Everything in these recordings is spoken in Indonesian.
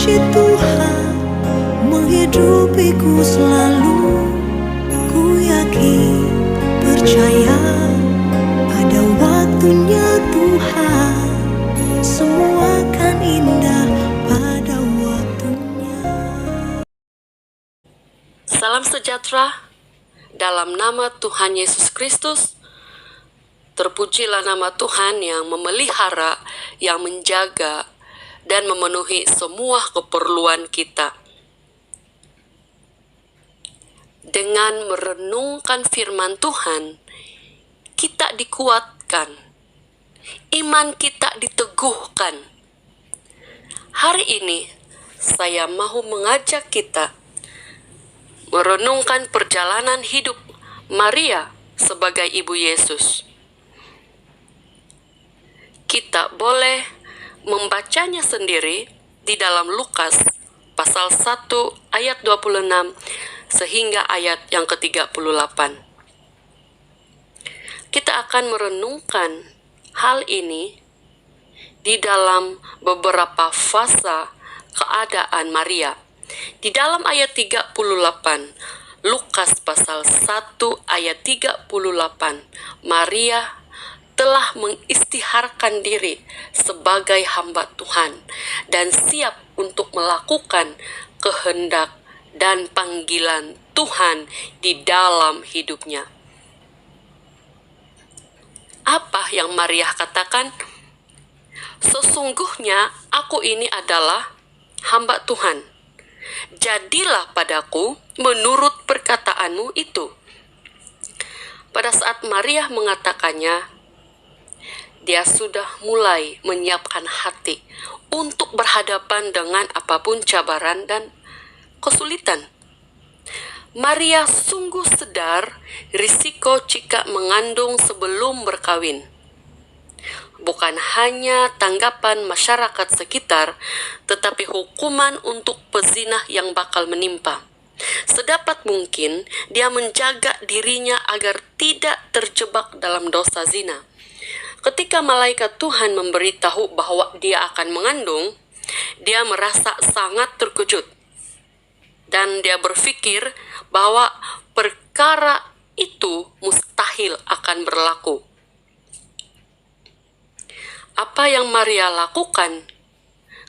Janji Tuhan menghidupiku selalu. Ku yakin, percaya, pada waktunya Tuhan semua akan indah pada waktunya. Salam sejahtera dalam nama Tuhan Yesus Kristus. Terpujilah nama Tuhan yang memelihara, yang menjaga, dan memenuhi semua keperluan kita. Dengan merenungkan firman Tuhan, kita dikuatkan, iman kita diteguhkan. Hari ini, saya mau mengajak kita merenungkan perjalanan hidup Maria sebagai Ibu Yesus. Kita boleh membacanya sendiri di dalam Lukas pasal 1 ayat 26 sehingga ayat yang ke-38. Kita akan merenungkan hal ini di dalam beberapa fase keadaan Maria. Di dalam ayat 38, Lukas pasal 1 ayat 38, Maria telah mengistiharkan diri sebagai hamba Tuhan dan siap untuk melakukan kehendak dan panggilan Tuhan di dalam hidupnya. Apa yang Maria katakan? Sesungguhnya aku ini adalah hamba Tuhan. Jadilah padaku menurut perkataanmu itu. Pada saat Maria mengatakannya, dia sudah mulai menyiapkan hati untuk berhadapan dengan apapun cabaran dan kesulitan. Maria sungguh sadar risiko jika mengandung sebelum berkawin. Bukan hanya tanggapan masyarakat sekitar, tetapi hukuman untuk pezinah yang bakal menimpa. Sedapat mungkin, dia menjaga dirinya agar tidak terjebak dalam dosa zina. Ketika malaikat Tuhan memberitahu bahwa dia akan mengandung, dia merasa sangat terkejut. Dan dia berpikir bahwa perkara itu mustahil akan berlaku. Apa yang Maria lakukan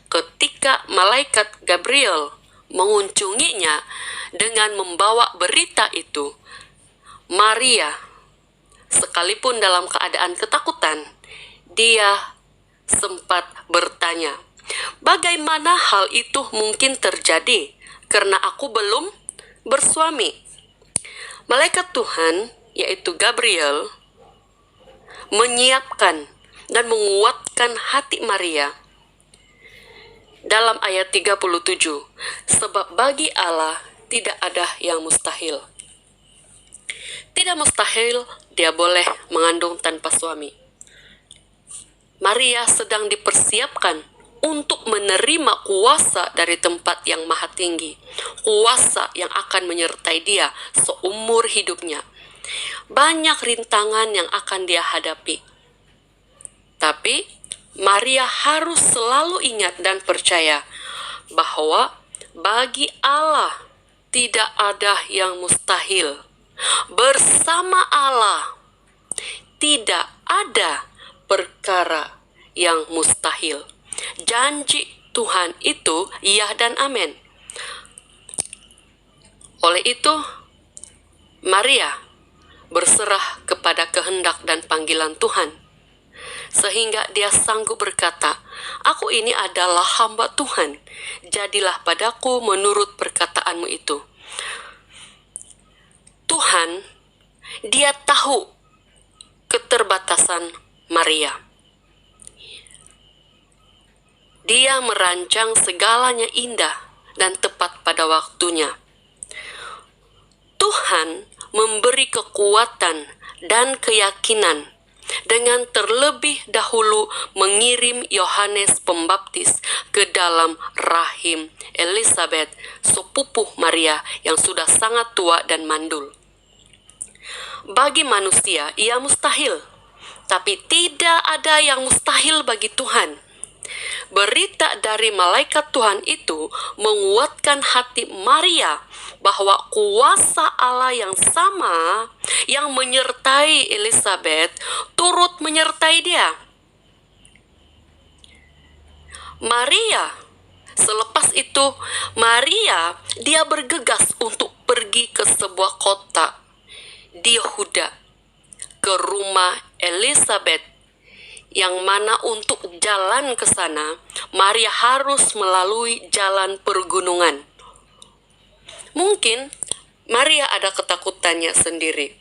ketika malaikat Gabriel mengunjunginya dengan membawa berita itu? Maria, sekalipun dalam keadaan ketakutan, dia sempat bertanya, bagaimana hal itu mungkin terjadi karena aku belum bersuami? Malaikat Tuhan, yaitu Gabriel, menyiapkan dan menguatkan hati Maria. Dalam ayat 37, sebab bagi Allah tidak ada yang mustahil. Tidak mustahil dia boleh mengandung tanpa suami. Maria sedang dipersiapkan untuk menerima kuasa dari tempat yang maha tinggi. Kuasa yang akan menyertai dia seumur hidupnya. Banyak rintangan yang akan dia hadapi. Tapi Maria harus selalu ingat dan percaya bahwa bagi Allah tidak ada yang mustahil. Bersama Allah tidak ada perkara yang mustahil. Janji Tuhan itu iya dan amin. Oleh itu, Maria berserah kepada kehendak dan panggilan Tuhan, sehingga dia sanggup berkata, aku ini adalah hamba Tuhan, jadilah padaku menurut perkataanmu itu. Tuhan, dia tahu keterbatasan Maria. Dia merancang segalanya indah dan tepat pada waktunya. Tuhan memberi kekuatan dan keyakinan dengan terlebih dahulu mengirim Yohanes Pembaptis ke dalam rahim Elizabeth, sepupu Maria yang sudah sangat tua dan mandul. Bagi manusia ia mustahil, tapi tidak ada yang mustahil bagi Tuhan. Berita dari malaikat Tuhan itu menguatkan hati Maria bahwa kuasa Allah yang sama yang menyertai Elizabeth turut menyertai dia. Selepas itu, dia bergegas untuk pergi ke sebuah kota di Yehuda, ke rumah Elizabeth, yang mana untuk jalan ke sana, Maria harus melalui jalan pergunungan. Mungkin Maria ada ketakutannya sendiri,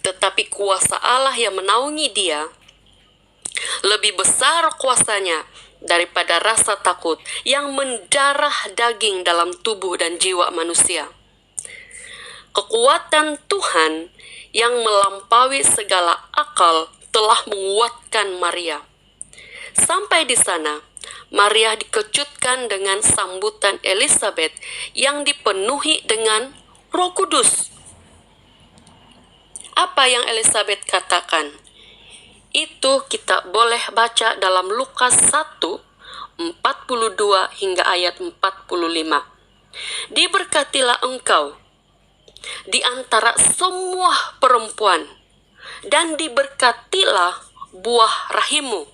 tetapi kuasa Allah yang menaungi dia lebih besar kuasanya daripada rasa takut yang mendarah daging dalam tubuh dan jiwa manusia. Kekuatan Tuhan yang melampaui segala akal telah menguatkan Maria. Sampai di sana, Maria dikejutkan dengan sambutan Elizabeth yang dipenuhi dengan Roh Kudus. Apa yang Elizabeth katakan? Itu kita boleh baca dalam Lukas 1:42 hingga ayat 45. Diberkatilah engkau di antara semua perempuan, dan diberkatilah buah rahimmu.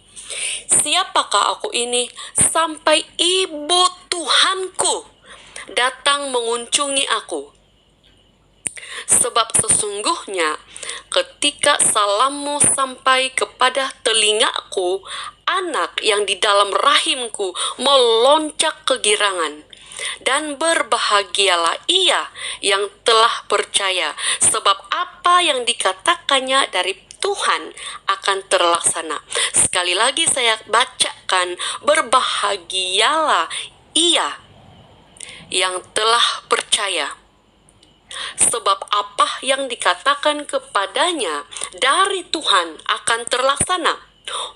Siapakah aku ini sampai ibu Tuhanku datang mengunjungi aku? Sebab sesungguhnya ketika salammu sampai kepada telingaku, anak yang di dalam rahimku melonjak kegirangan. Dan berbahagialah ia yang telah percaya, sebab apa yang dikatakannya dari Tuhan akan terlaksana. Sekali lagi saya bacakan, berbahagialah ia yang telah percaya, sebab apa yang dikatakan kepadanya dari Tuhan akan terlaksana.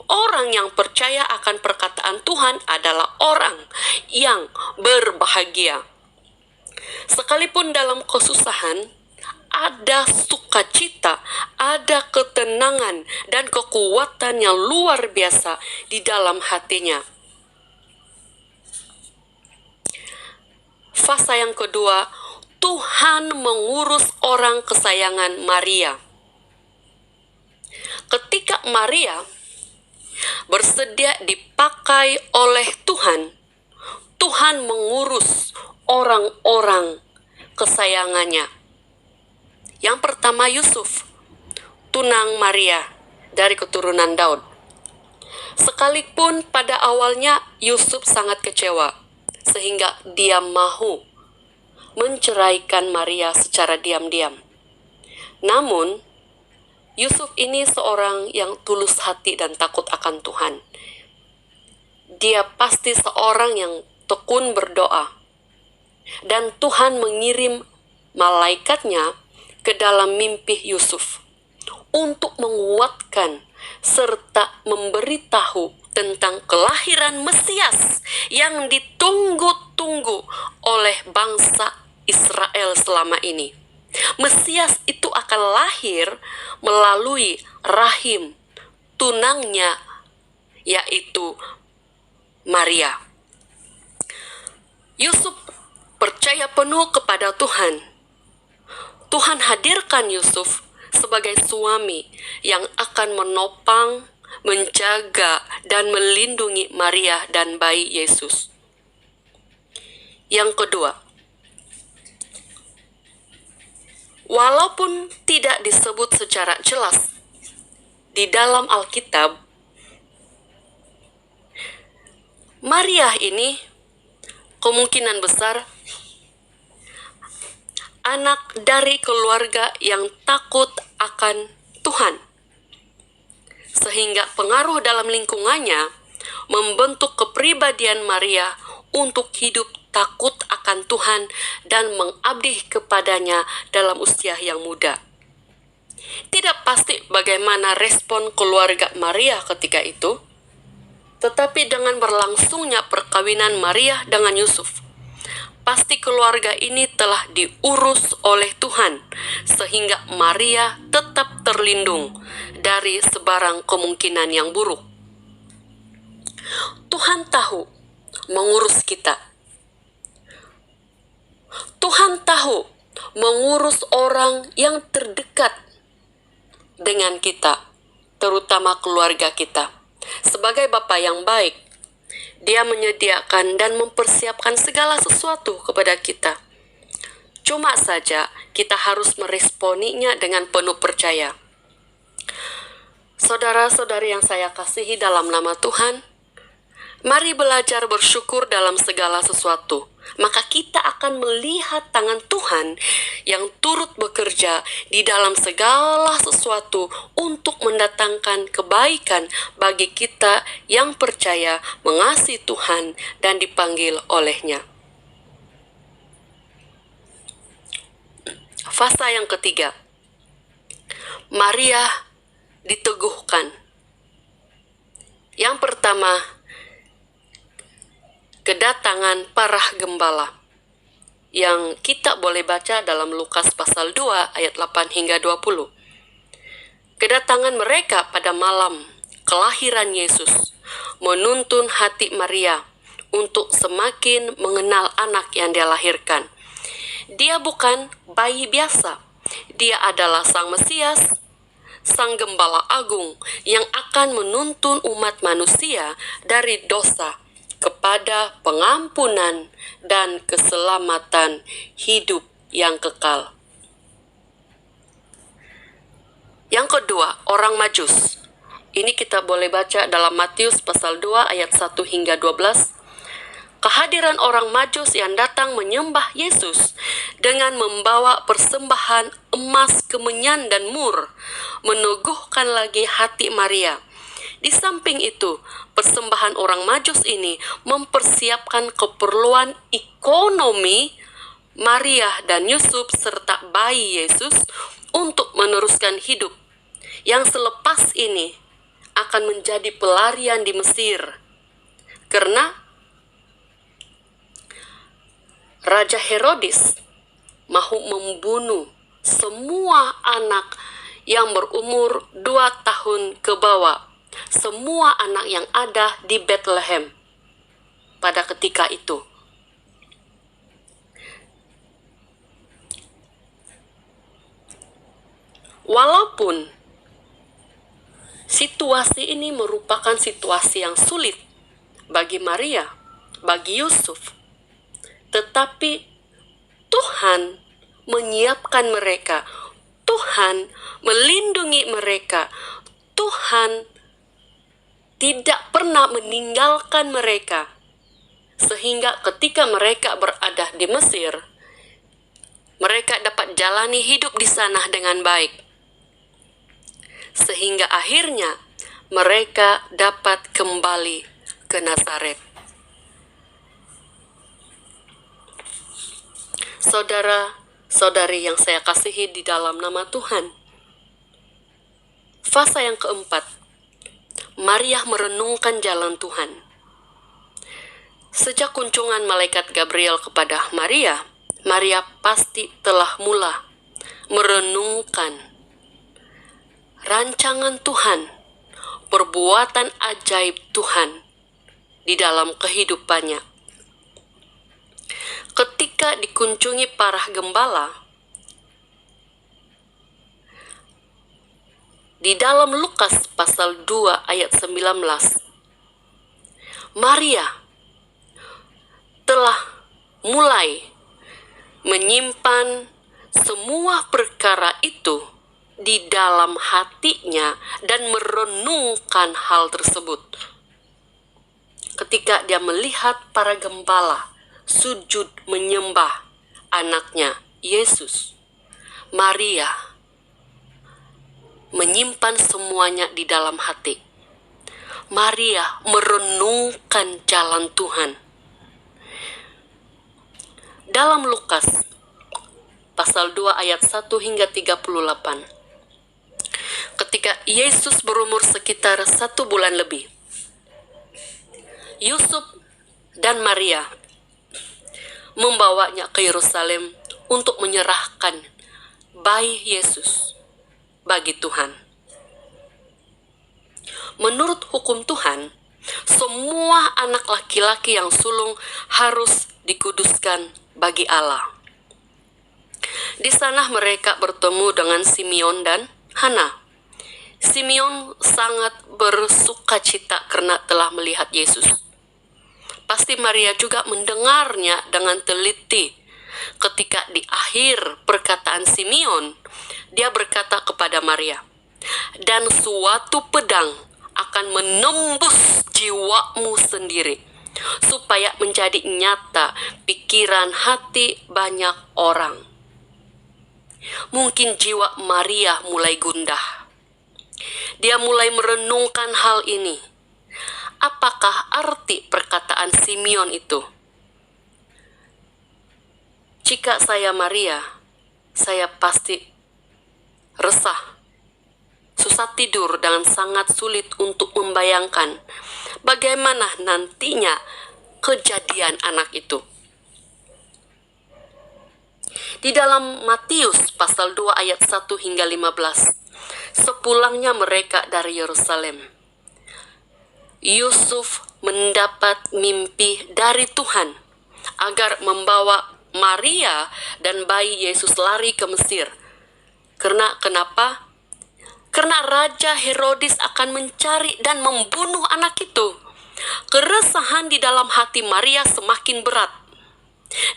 Orang yang percaya akan perkataan Tuhan adalah orang yang berbahagia. Sekalipun dalam kesusahan, ada sukacita, ada ketenangan dan kekuatan yang luar biasa di dalam hatinya. Fase yang kedua, Tuhan mengurus orang kesayangan Maria. Ketika Maria bersedia dipakai oleh Tuhan, Tuhan mengurus orang-orang kesayangannya. Yang pertama, Yusuf, tunang Maria dari keturunan Daud. Sekalipun pada awalnya Yusuf sangat kecewa, sehingga dia mau menceraikan Maria secara diam-diam. Namun, Yusuf ini seorang yang tulus hati dan takut akan Tuhan. Dia pasti seorang yang tekun berdoa. Dan Tuhan mengirim malaikatnya ke dalam mimpi Yusuf untuk menguatkan serta memberitahu tentang kelahiran Mesias yang ditunggu-tunggu oleh bangsa Israel selama ini. Mesias itu akan lahir melalui rahim tunangnya, yaitu Maria. Yusuf percaya penuh kepada Tuhan. Tuhan hadirkan Yusuf sebagai suami yang akan menopang, menjaga, dan melindungi Maria dan bayi Yesus. Yang kedua, walaupun tidak disebut secara jelas di dalam Alkitab, Maria ini kemungkinan besar anak dari keluarga yang takut akan Tuhan, sehingga pengaruh dalam lingkungannya membentuk kepribadian Maria untuk hidup takut akan Tuhan dan mengabdi kepadanya dalam usia yang muda. Tidak pasti bagaimana respon keluarga Maria ketika itu, tetapi dengan berlangsungnya perkawinan Maria dengan Yusuf, pasti keluarga ini telah diurus oleh Tuhan, sehingga Maria tetap terlindung dari sebarang kemungkinan yang buruk. Tuhan tahu mengurus kita. Tuhan tahu mengurus orang yang terdekat dengan kita, terutama keluarga kita. Sebagai Bapa yang baik, Dia menyediakan dan mempersiapkan segala sesuatu kepada kita. Cuma saja kita harus meresponinya dengan penuh percaya. Saudara-saudari yang saya kasihi dalam nama Tuhan, mari belajar bersyukur dalam segala sesuatu. Maka kita akan melihat tangan Tuhan yang turut bekerja di dalam segala sesuatu untuk mendatangkan kebaikan bagi kita yang percaya, mengasihi Tuhan, dan dipanggil oleh-Nya. Fasa yang ketiga, Maria diteguhkan. Yang pertama, kedatangan para gembala yang kita boleh baca dalam Lukas pasal 2 ayat 8 hingga 20. Kedatangan mereka pada malam kelahiran Yesus menuntun hati Maria untuk semakin mengenal anak yang dia lahirkan. Dia bukan bayi biasa. Dia adalah Sang Mesias, Sang Gembala Agung yang akan menuntun umat manusia dari dosa kepada pengampunan dan keselamatan hidup yang kekal. Yang kedua, orang Majus. Ini kita boleh baca dalam Matius pasal 2 ayat 1 hingga 12. Kehadiran orang Majus yang datang menyembah Yesus dengan membawa persembahan emas, kemenyan, dan mur meneguhkan lagi hati Maria. Di samping itu, persembahan orang Majus ini mempersiapkan keperluan ekonomi Maria dan Yusuf serta bayi Yesus untuk meneruskan hidup yang selepas ini akan menjadi pelarian di Mesir. Karena Raja Herodes mahu membunuh semua anak yang berumur 2 tahun ke bawah, semua anak yang ada di Bethlehem pada ketika itu. Walaupun situasi ini merupakan situasi yang sulit bagi Maria, bagi Yusuf, tetapi Tuhan menyiapkan mereka, Tuhan melindungi mereka, Tuhan tidak pernah meninggalkan mereka, sehingga ketika mereka berada di Mesir, mereka dapat jalani hidup di sana dengan baik, sehingga akhirnya mereka dapat kembali ke Nazaret. Saudara-saudari yang saya kasihi di dalam nama Tuhan, fasa yang keempat, Maria merenungkan jalan Tuhan. Sejak kunjungan malaikat Gabriel kepada Maria, Maria pasti telah mula merenungkan rancangan Tuhan, perbuatan ajaib Tuhan di dalam kehidupannya. Ketika dikunjungi para gembala, di dalam Lukas pasal 2 ayat 19, Maria telah mulai menyimpan semua perkara itu di dalam hatinya dan merenungkan hal tersebut. Ketika dia melihat para gembala sujud menyembah anaknya Yesus, Maria menyimpan semuanya di dalam hati. Maria merenungkan jalan Tuhan. Dalam Lukas pasal 2 ayat 1 hingga 38, ketika Yesus berumur sekitar 1 bulan lebih, Yusuf dan Maria membawanya ke Yerusalem untuk menyerahkan bayi Yesus bagi Tuhan. Menurut hukum Tuhan, Semua anak laki-laki yang sulung harus dikuduskan bagi Allah. Di sana mereka bertemu dengan Simeon dan Hana. Simeon sangat bersukacita karena telah melihat Yesus. Pasti Maria juga mendengarnya dengan teliti. Ketika di akhir perkataan Simeon, dia berkata kepada Maria, "Dan suatu pedang akan menembus jiwamu sendiri, supaya menjadi nyata pikiran hati banyak orang." Mungkin jiwa Maria mulai gundah. Dia mulai merenungkan hal ini. Apakah arti perkataan Simeon itu? Jika saya Maria, saya pasti resah, susah tidur, dan sangat sulit untuk membayangkan bagaimana nantinya kejadian anak itu. Di dalam Matius pasal 2 ayat 1 hingga 15, sepulangnya mereka dari Yerusalem, Yusuf mendapat mimpi dari Tuhan agar membawa Maria dan bayi Yesus lari ke Mesir. Kenapa? Karena Raja Herodes akan mencari dan membunuh anak itu. Keresahan di dalam hati Maria semakin berat.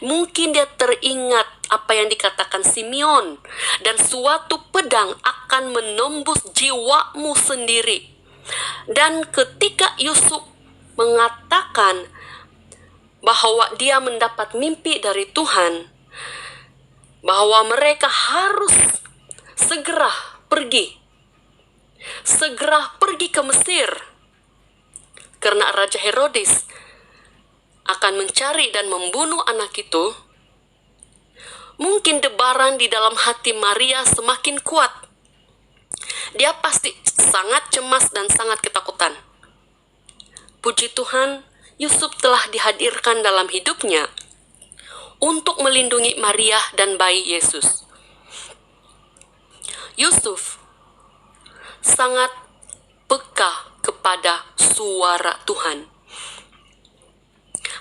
Mungkin dia teringat apa yang dikatakan Simeon, dan suatu pedang akan menembus jiwamu sendiri. Dan ketika Yusuf mengatakan bahwa dia mendapat mimpi dari Tuhan, bahwa mereka harus segera pergi ke Mesir, karena Raja Herodes akan mencari dan membunuh anak itu, mungkin debaran di dalam hati Maria semakin kuat. Dia pasti sangat cemas dan sangat ketakutan. Puji Tuhan, Yusuf telah dihadirkan dalam hidupnya untuk melindungi Maria dan bayi Yesus. Yusuf sangat peka kepada suara Tuhan.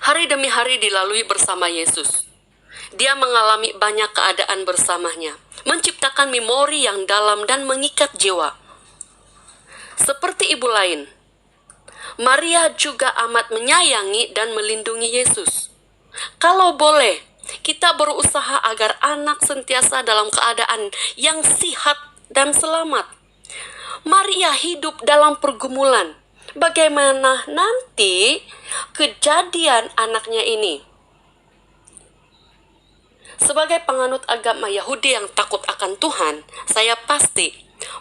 Hari demi hari dilalui bersama Yesus. Dia mengalami banyak keadaan bersamanya, menciptakan memori yang dalam dan mengikat jiwa. Seperti ibu lain, Maria juga amat menyayangi dan melindungi Yesus. Kalau boleh, kita berusaha agar anak sentiasa dalam keadaan yang sihat dan selamat. Maria hidup dalam pergumulan. Bagaimana nanti kejadian anaknya ini? Sebagai penganut agama Yahudi yang takut akan Tuhan, saya pasti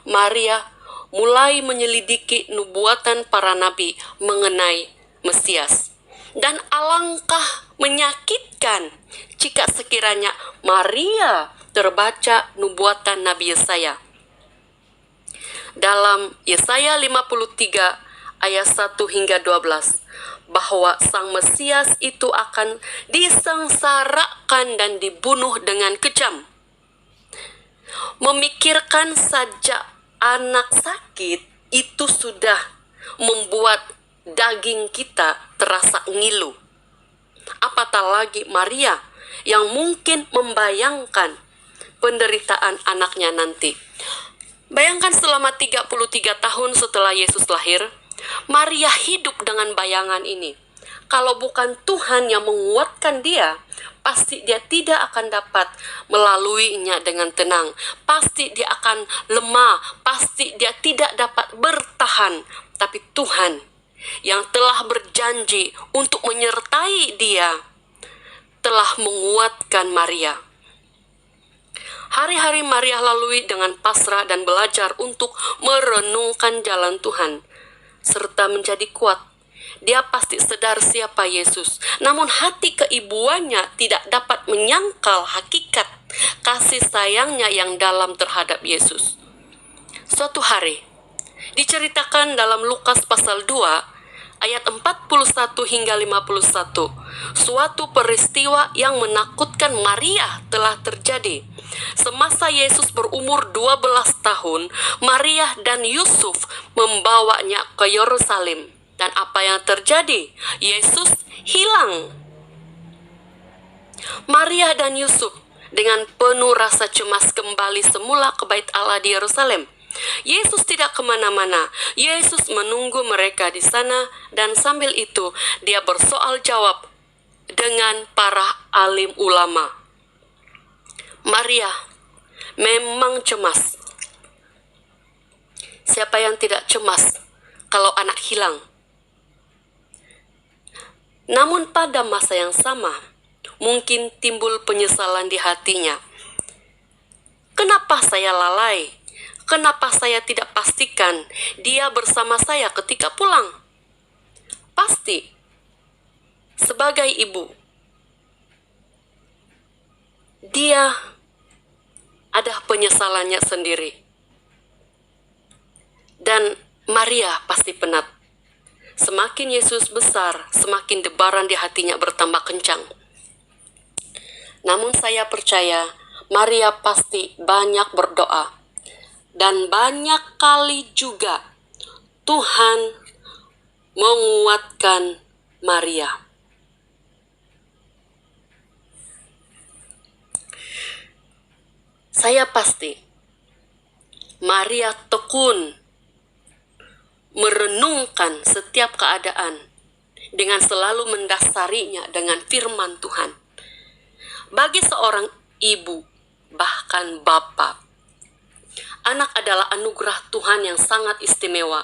Maria mulai menyelidiki nubuatan para nabi mengenai Mesias. Dan alangkah menyakitkan jika sekiranya Maria terbaca nubuatan Nabi Yesaya. Dalam Yesaya 53 ayat 1 hingga 12, bahwa Sang Mesias itu akan disengsarakan dan dibunuh dengan kejam. Memikirkan saja anak sakit itu sudah membuat daging kita terasa ngilu. Apatah lagi Maria yang mungkin membayangkan penderitaan anaknya nanti. Bayangkan selama 33 tahun setelah Yesus lahir, Maria hidup dengan bayangan ini. Kalau bukan Tuhan yang menguatkan dia, pasti dia tidak akan dapat melaluinya dengan tenang. Pasti dia akan lemah, pasti dia tidak dapat bertahan. Tapi Tuhan yang telah berjanji untuk menyertai dia telah menguatkan Maria. Hari-hari Maria lalui dengan pasrah dan belajar untuk merenungkan jalan Tuhan, serta menjadi kuat. Dia pasti sadar siapa Yesus, namun hati keibuannya tidak dapat menyangkal hakikat kasih sayangnya yang dalam terhadap Yesus. Suatu hari, diceritakan dalam Lukas pasal 2, ayat 41 hingga 51, suatu peristiwa yang menakutkan Maria telah terjadi. Semasa Yesus berumur 12 tahun, Maria dan Yusuf membawanya ke Yerusalem. Dan apa yang terjadi? Yesus hilang. Maria dan Yusuf dengan penuh rasa cemas kembali semula ke bait Allah di Yerusalem. Yesus tidak kemana-mana. Yesus menunggu mereka di sana, dan sambil itu dia bersoal jawab dengan para alim ulama. Maria memang cemas. Siapa yang tidak cemas kalau anak hilang? Namun pada masa yang sama, mungkin timbul penyesalan di hatinya. Kenapa saya lalai? Kenapa saya tidak pastikan dia bersama saya ketika pulang? Pasti, sebagai ibu, dia ada penyesalannya sendiri. Dan Maria pasti penat. Semakin Yesus besar, semakin debaran di hatinya bertambah kencang. Namun saya percaya Maria pasti banyak berdoa. Dan banyak kali juga Tuhan menguatkan Maria. Saya pasti Maria tekun merenungkan setiap keadaan dengan selalu mendasarinya dengan firman Tuhan. Bagi seorang ibu, bahkan bapak, anak adalah anugerah Tuhan yang sangat istimewa.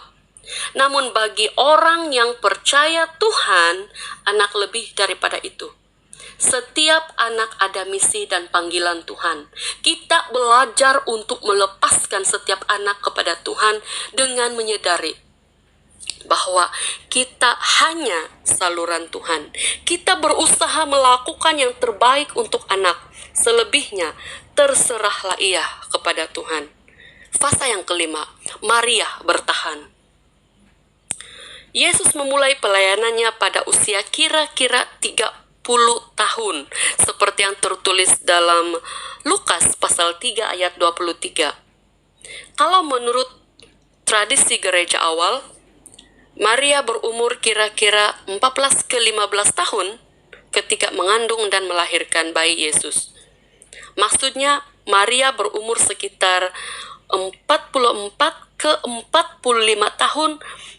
Namun bagi orang yang percaya Tuhan, anak lebih daripada itu. Setiap anak ada misi dan panggilan Tuhan. Kita belajar untuk melepaskan setiap anak kepada Tuhan dengan menyadari bahwa kita hanya saluran Tuhan. Kita berusaha melakukan yang terbaik untuk anak. Selebihnya, terserahlah ia kepada Tuhan. Fase yang kelima, Maria bertahan. Yesus memulai pelayanannya pada usia kira-kira 30 tahun, seperti yang tertulis dalam Lukas pasal 3 ayat 23. Kalau menurut tradisi gereja awal, Maria berumur kira-kira 14 ke 15 tahun ketika mengandung dan melahirkan bayi Yesus. Maksudnya Maria berumur sekitar 44 ke 45 tahun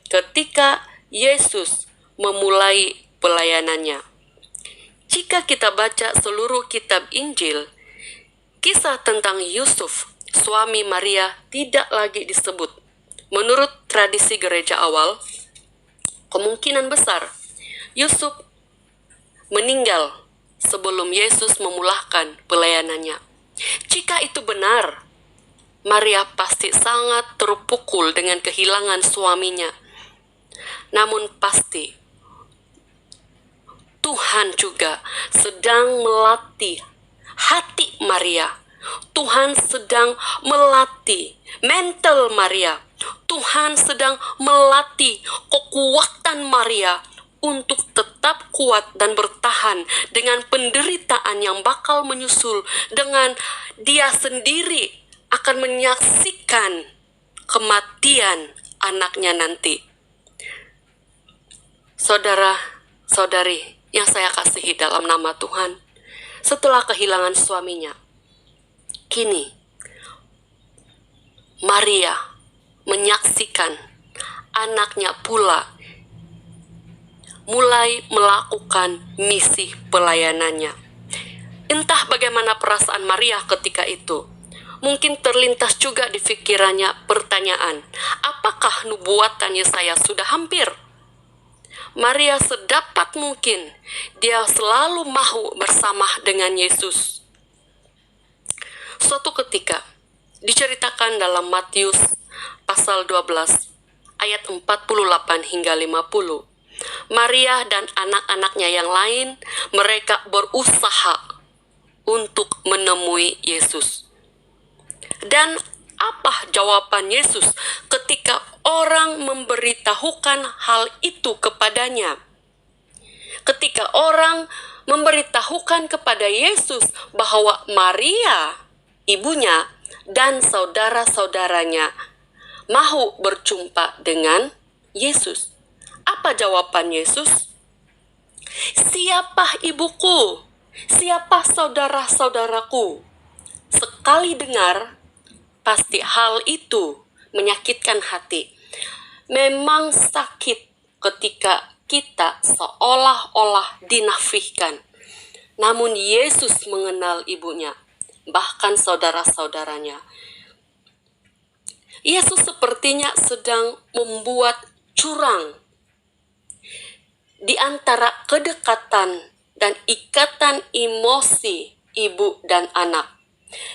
ketika Yesus memulai pelayanannya. Jika kita baca seluruh kitab Injil, kisah tentang Yusuf, suami Maria, tidak lagi disebut. Menurut tradisi gereja awal, kemungkinan besar Yusuf meninggal sebelum Yesus memulahkan pelayanannya. Jika itu benar, Maria pasti sangat terpukul dengan kehilangan suaminya. Namun pasti Tuhan juga sedang melatih hati Maria. Tuhan sedang melatih mental Maria. Tuhan sedang melatih kekuatan Maria untuk tetap kuat dan bertahan dengan penderitaan yang bakal menyusul, dengan dia sendiri akan menyaksikan kematian anaknya nanti. Saudara-saudari yang saya kasihi dalam nama Tuhan, setelah kehilangan suaminya, kini Maria menyaksikan anaknya pula mulai melakukan misi pelayanannya. Entah bagaimana perasaan Maria ketika itu. Mungkin terlintas juga di pikirannya pertanyaan, apakah nubuatan Yesaya sudah hampir? Maria sedapat mungkin dia selalu mau bersama dengan Yesus. Suatu ketika diceritakan dalam Matius pasal 12 ayat 48 hingga 50. Maria dan anak-anaknya yang lain, mereka berusaha untuk menemui Yesus. Dan apa jawaban Yesus ketika orang memberitahukan hal itu kepadanya? Ketika orang memberitahukan kepada Yesus bahwa Maria, ibunya, dan saudara-saudaranya mau berjumpa dengan Yesus. Apa jawaban Yesus? Siapa ibuku? Siapa saudara-saudaraku? Sekali dengar, pasti hal itu menyakitkan hati. Memang sakit ketika kita seolah-olah dinafikan. Namun Yesus mengenal ibunya, bahkan saudara-saudaranya. Yesus sepertinya sedang membuat curang di antara kedekatan dan ikatan emosi ibu dan anak.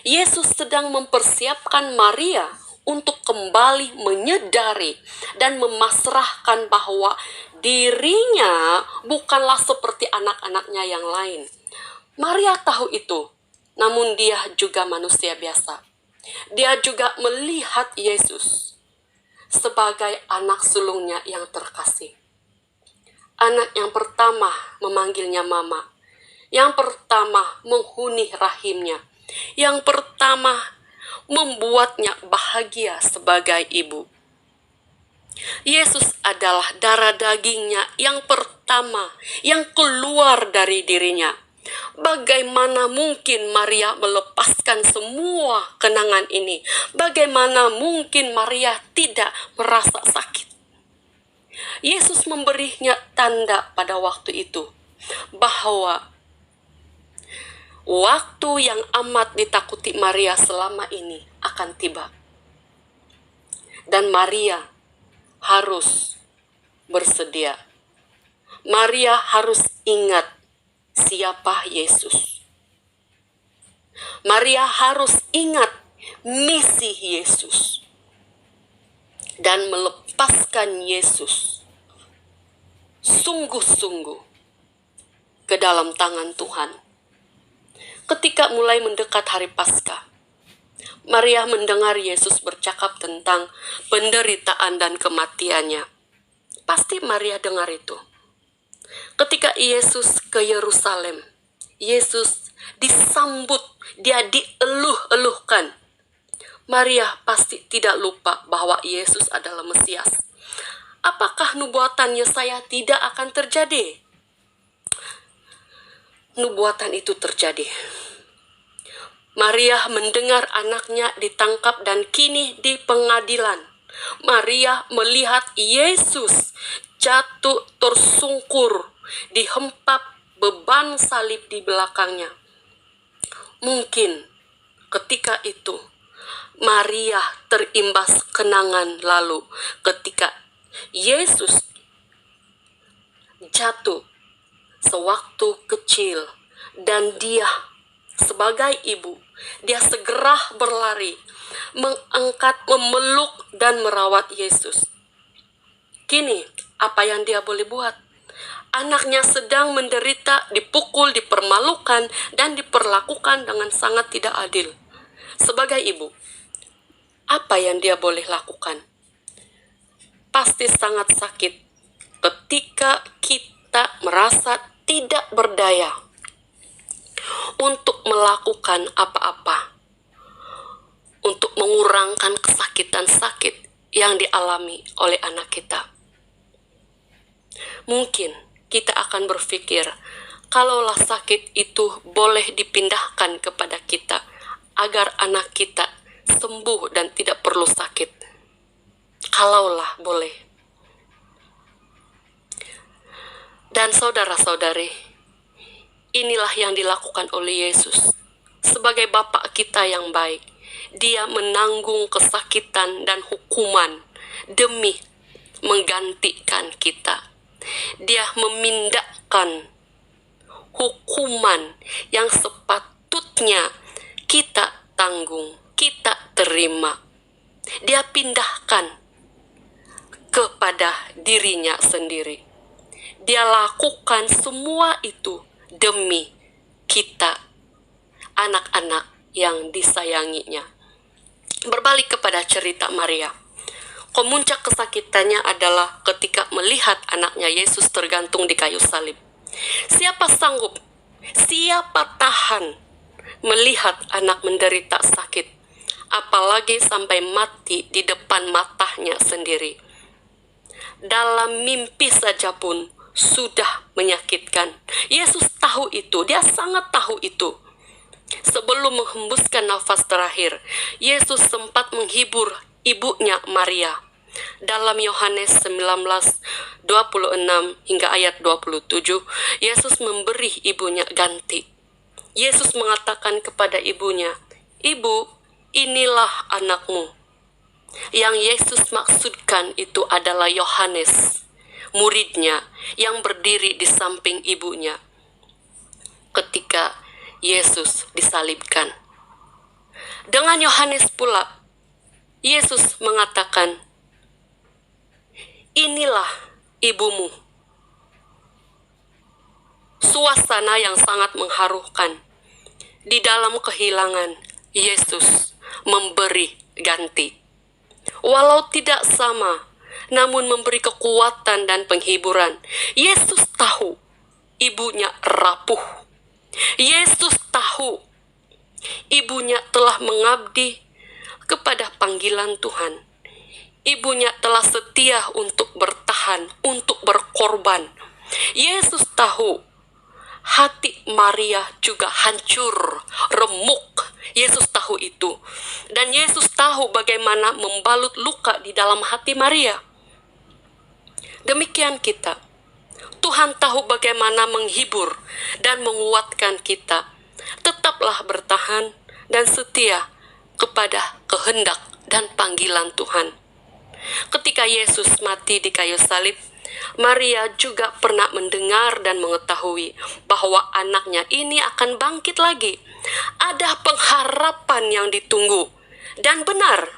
Yesus sedang mempersiapkan Maria untuk kembali menyadari dan memasrahkan bahwa dirinya bukanlah seperti anak-anaknya yang lain. Maria tahu itu, namun dia juga manusia biasa. Dia juga melihat Yesus sebagai anak sulungnya yang terkasih. Anak yang pertama memanggilnya mama. Yang pertama menghuni rahimnya. Yang pertama membuatnya bahagia sebagai ibu. Yesus adalah darah dagingnya yang pertama yang keluar dari dirinya. Bagaimana mungkin Maria melepaskan semua kenangan ini? Bagaimana mungkin Maria tidak merasa sakit? Yesus memberinya tanda pada waktu itu bahwa waktu yang amat ditakuti Maria selama ini akan tiba. Dan Maria harus bersedia. Maria harus ingat siapa Yesus. Maria harus ingat misi Yesus dan melepaskan Yesus sungguh-sungguh ke dalam tangan Tuhan. Ketika mulai mendekat hari Paskah, Maria mendengar Yesus bercakap tentang penderitaan dan kematiannya. Pasti Maria dengar itu. Ketika Yesus ke Yerusalem, Yesus disambut, dia dieluh-eluhkan. Maria pasti tidak lupa bahwa Yesus adalah Mesias. Apakah nubuatan Yesaya tidak akan terjadi? Nubuatan itu terjadi. Maria mendengar anaknya ditangkap dan kini di pengadilan. Maria melihat Yesus jatuh tersungkur, dihempap beban salib di belakangnya. Mungkin ketika itu Maria terimbas kenangan lalu ketika Yesus jatuh sewaktu kecil dan dia sebagai ibu, dia segera berlari, mengangkat, memeluk dan merawat Yesus. Kini, apa yang dia boleh buat? Anaknya sedang menderita, dipukul, dipermalukan, dan diperlakukan dengan sangat tidak adil. Sebagai ibu, apa yang dia boleh lakukan? Pasti sangat sakit ketika kita merasa tidak berdaya untuk melakukan apa-apa, untuk mengurangkan kesakitan sakit yang dialami oleh anak kita. Mungkin kita akan berpikir, kalaulah sakit itu boleh dipindahkan kepada kita, agar anak kita sembuh dan tidak perlu sakit. Kalaulah boleh. Dan saudara-saudari, inilah yang dilakukan oleh Yesus. Sebagai Bapa kita yang baik, dia menanggung kesakitan dan hukuman demi menggantikan kita. Dia memindahkan hukuman yang sepatutnya kita tanggung, kita terima. Dia pindahkan kepada dirinya sendiri. Dia lakukan semua itu demi kita, anak-anak yang disayanginya. Berbalik kepada cerita Maria. Kemuncak kesakitannya adalah ketika melihat anaknya Yesus tergantung di kayu salib. Siapa sanggup, siapa tahan melihat anak menderita sakit, apalagi sampai mati di depan matanya sendiri. dalam mimpi saja pun sudah menyakitkan. Yesus tahu itu, dia sangat tahu itu. Sebelum menghembuskan nafas terakhir, Yesus sempat menghibur ibunya Maria. Dalam Yohanes 19:26 hingga ayat 27, Yesus memberi ibunya ganti. Yesus mengatakan kepada ibunya, "Ibu, inilah anakmu." Yang Yesus maksudkan itu adalah Yohanes, muridnya yang berdiri di samping ibunya ketika Yesus disalibkan. Dengan Yohanes pula, Yesus mengatakan, "Inilah ibumu." Suasana yang sangat mengharukan. Di dalam kehilangan, Yesus memberi ganti. Walau tidak sama, namun memberi kekuatan dan penghiburan. Yesus tahu ibunya rapuh. Yesus tahu ibunya telah mengabdi kepada panggilan Tuhan. Ibunya telah setia untuk bertahan, untuk berkorban. Yesus tahu hati Maria juga hancur, remuk. Yesus tahu itu. Dan Yesus tahu bagaimana membalut luka di dalam hati Maria. Demikian kita. Tuhan tahu bagaimana menghibur dan menguatkan kita. Tetaplah bertahan dan setia kepada kehendak dan panggilan Tuhan. Ketika Yesus mati di kayu salib, Maria juga pernah mendengar dan mengetahui bahwa anaknya ini akan bangkit lagi. Ada pengharapan yang ditunggu. Dan benar,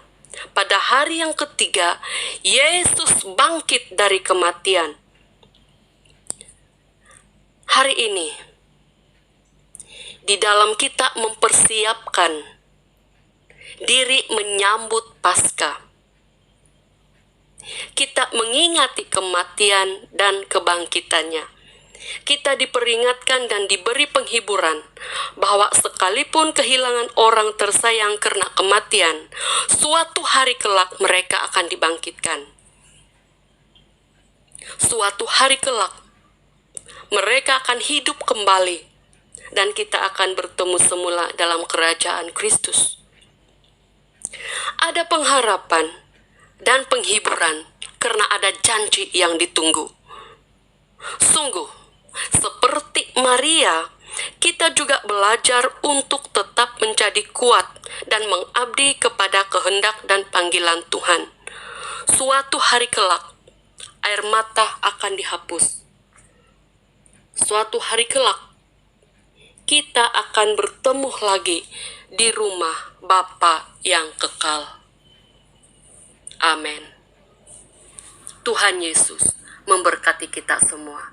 pada hari yang ketiga, Yesus bangkit dari kematian. Hari ini, di dalam kita mempersiapkan diri menyambut Paskah, kita mengingati kematian dan kebangkitannya. Kita diperingatkan dan diberi penghiburan bahwa sekalipun kehilangan orang tersayang karena kematian, suatu hari kelak mereka akan dibangkitkan. Suatu hari kelak mereka akan hidup kembali dan kita akan bertemu semula dalam kerajaan Kristus. Ada pengharapan dan penghiburan karena ada janji yang ditunggu. Sungguh, seperti Maria, kita juga belajar untuk tetap menjadi kuat dan mengabdi kepada kehendak dan panggilan Tuhan. Suatu hari kelak, air mata akan dihapus. Suatu hari kelak, kita akan bertemu lagi di rumah Bapa yang kekal. Amin. Tuhan Yesus memberkati kita semua.